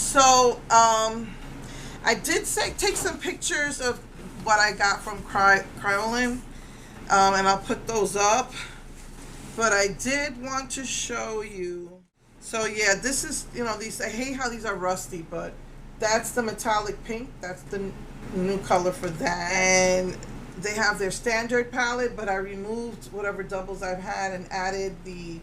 So, I did take some pictures of what I got from Kryolan, and I'll put those up. But I did want to show you. So yeah, this is, these, I hate how these are rusty, but that's the metallic pink. That's the new color for that. And they have their standard palette, but I removed whatever doubles I've had and added the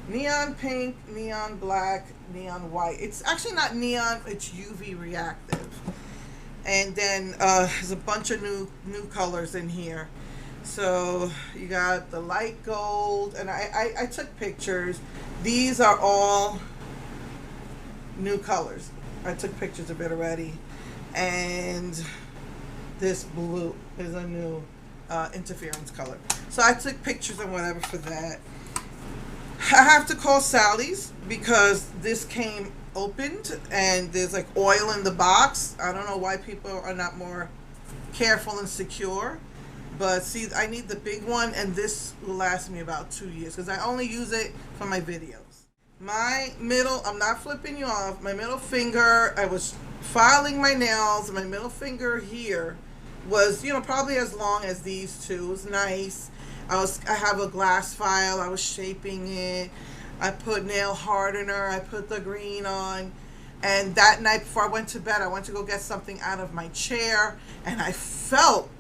neon pink, neon black, neon white. It's actually not neon, it's UV reactive. And then there's a bunch of new colors in here. So you got the light gold, and I took pictures. These are all new colors. I took pictures of it already. And this blue is a new interference color. So I took pictures and whatever for that. I have to call Sally's because this came opened and there's like oil in the box. I don't know why people are not more careful and secure. But see, I need the big one, and this will last me about 2 years because I only use it for my videos. My middle, I'm not flipping you off, my middle finger, I was filing my nails, my middle finger here was, probably as long as these two. It was nice. I have a glass file, I was shaping it, I put nail hardener, I put the green on, and that night before I went to bed, I went to go get something out of my chair, and I felt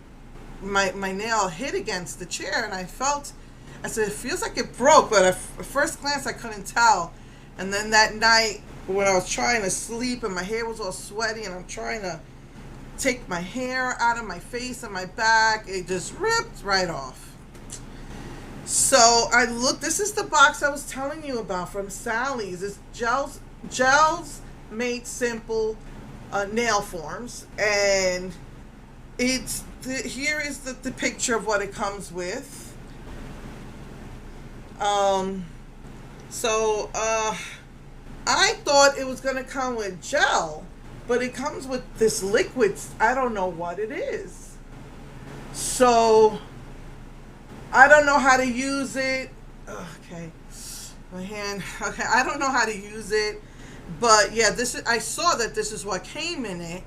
my nail hit against the chair, and I said, it feels like it broke, but at first glance I couldn't tell. And then that night when I was trying to sleep and my hair was all sweaty and I'm trying to take my hair out of my face and my back, it just ripped right off. So I looked, this is the box I was telling you about from Sally's. It's gels made simple nail forms, and it's here is the picture of what it comes with. I thought it was going to come with gel, but it comes with this liquid. I don't know what it is. So I don't know how to use it. Okay, my hand. Okay, I don't know how to use it, but yeah, I saw that this is what came in it.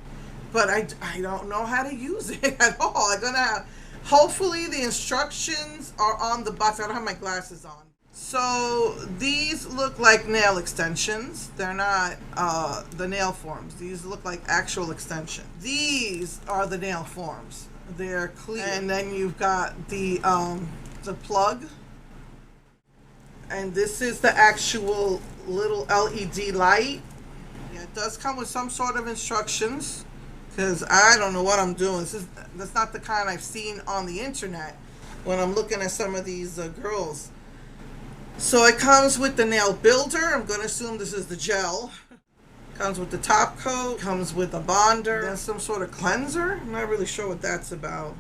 But I don't know how to use it at all. I'm gonna have, hopefully the instructions are on the box. I don't have my glasses on. So these look like nail extensions. They're not the nail forms. These look like actual extensions. These are the nail forms. They're clear. And then you've got the plug. And this is the actual little LED light. Yeah, it does come with some sort of instructions, because I don't know what I'm doing. That's not the kind I've seen on the internet when I'm looking at some of these girls. So it comes with the nail builder. I'm going to assume this is the gel. Comes with the top coat. Comes with a bonder. Then some sort of cleanser. I'm not really sure what that's about.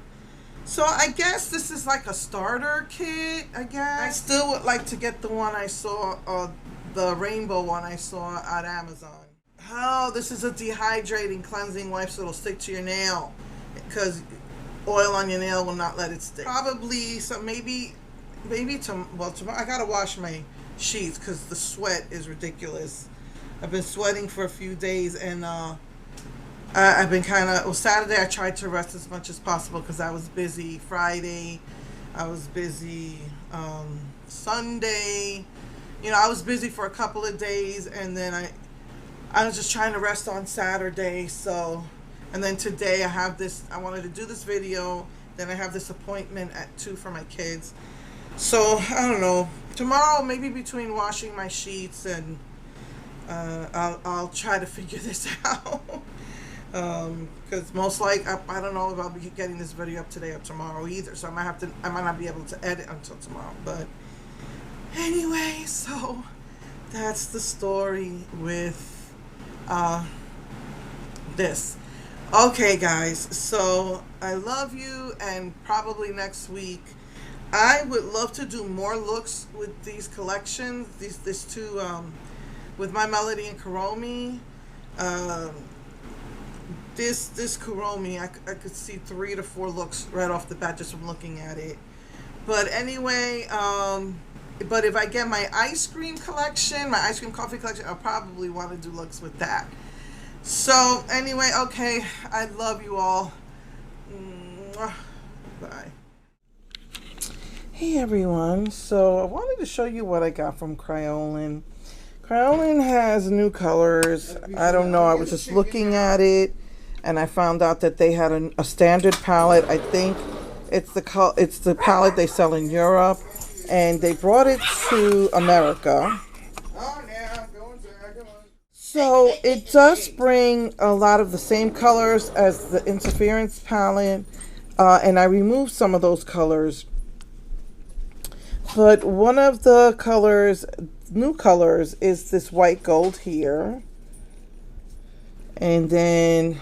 So I guess this is like a starter kit, I guess. I still would like to get the one I saw, the rainbow one I saw at Amazon. Oh, this is a dehydrating cleansing wipe, so it'll stick to your nail, because oil on your nail will not let it stick. Probably, so maybe tomorrow I gotta wash my sheets because the sweat is ridiculous. I've been sweating for a few days, and I've been Saturday I tried to rest as much as possible because I was busy. Friday, I was busy. Sunday, I was busy for a couple of days, and then I was just trying to rest on Saturday. So, and then today I wanted to do this video. Then I have this appointment at 2 for my kids. So I don't know. Tomorrow, maybe between washing my sheets and I'll try to figure this out. Because most likely I don't know if I'll be getting this video up today or tomorrow either. So I might not be able to edit until tomorrow. But anyway, so that's the story with this. Okay, guys, so I love you, and probably next week I would love to do more looks with these collections, these two, with My Melody and Kuromi. This Kuromi, I could see 3 to 4 looks right off the bat just from looking at it. But anyway, but if I get my ice cream collection, my ice cream coffee collection, I'll probably want to do looks with that. So anyway, okay, I love you all. Mwah. Bye. Hey everyone, so I wanted to show you what I got from Kryolan. Kryolan has new colors. I don't know, I was just looking at it and I found out that they had a standard palette. I think it's the palette they sell in Europe, and they brought it to America. So it does bring a lot of the same colors as the Intereferenz palette, and I removed some of those colors. But one of the colors, new colors, is this white gold here. And then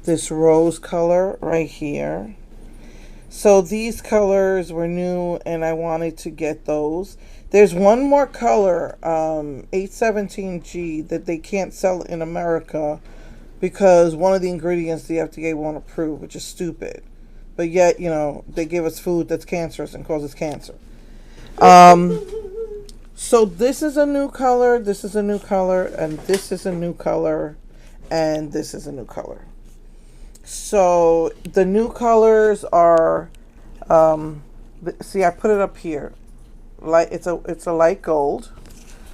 this rose color right here. So these colors were new and I wanted to get those. There's one more color, 817G, that they can't sell in America because one of the ingredients the FDA won't approve, which is stupid. But yet, you know, they give us food that's cancerous and causes cancer. So this is a new color, this is a new color, and this is a new color, and this is a new color. So the new colors are, see, I put it up here. It's a light gold.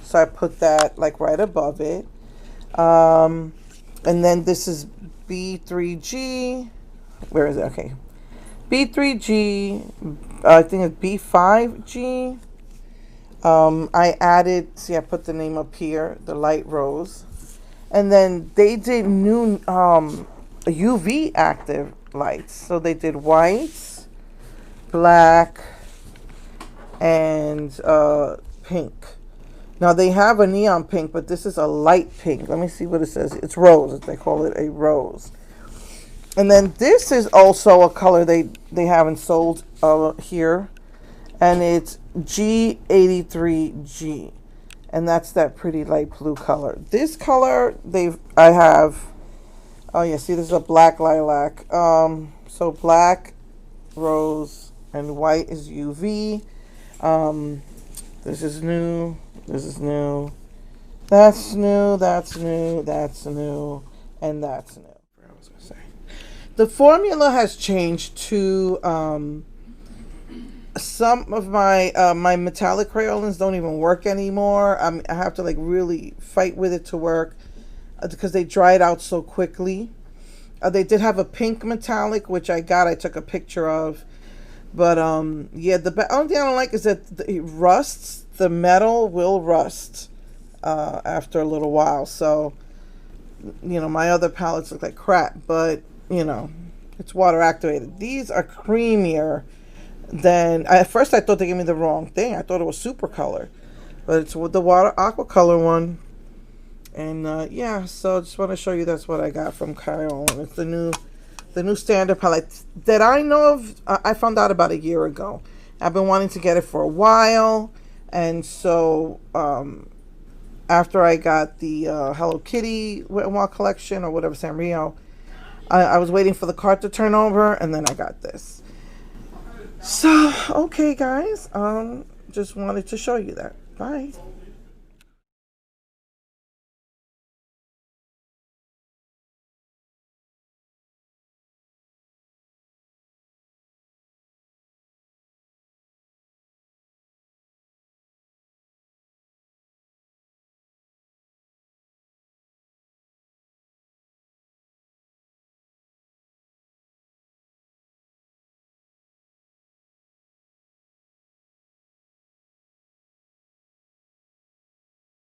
So I put that like right above it. And then this is B3G. Where is it? Okay. B3G, I think it's B5G. I added, see, I put the name up here, the light rose. And then they did new UV active lights. So they did whites, black, and pink. Now they have a neon pink, but this is a light pink. Let me see what it says. It's rose. They call it a rose. And then this is also a color they haven't sold here, and it's G83G, and that's that pretty light blue color. This color I have. Oh yeah, see, this is a black lilac. So black, rose, and white is UV. This is new. This is new. That's new. That's new. That's new, and that's new. The formula has changed to some of my my metallic Kryolans don't even work anymore. I have to like really fight with it to work because they dried out so quickly. They did have a pink metallic, which I took a picture of. But yeah, the only thing I don't like is that it rusts. The metal will rust after a little while. So, you know, my other palettes look like crap, but you know, it's water activated. These are creamier than, at first I thought they gave me the wrong thing. I thought it was super color, but it's with the water Aquacolor one. And yeah, so I just want to show you that's what I got from Kryolan. It's the new standard palette that I know of. I found out about a year ago. I've been wanting to get it for a while, and so after I got the Hello Kitty Wet n Wild collection or whatever, Sanrio, I was waiting for the cart to turn over, and then I got this. So, okay, guys. Just wanted to show you that. Bye.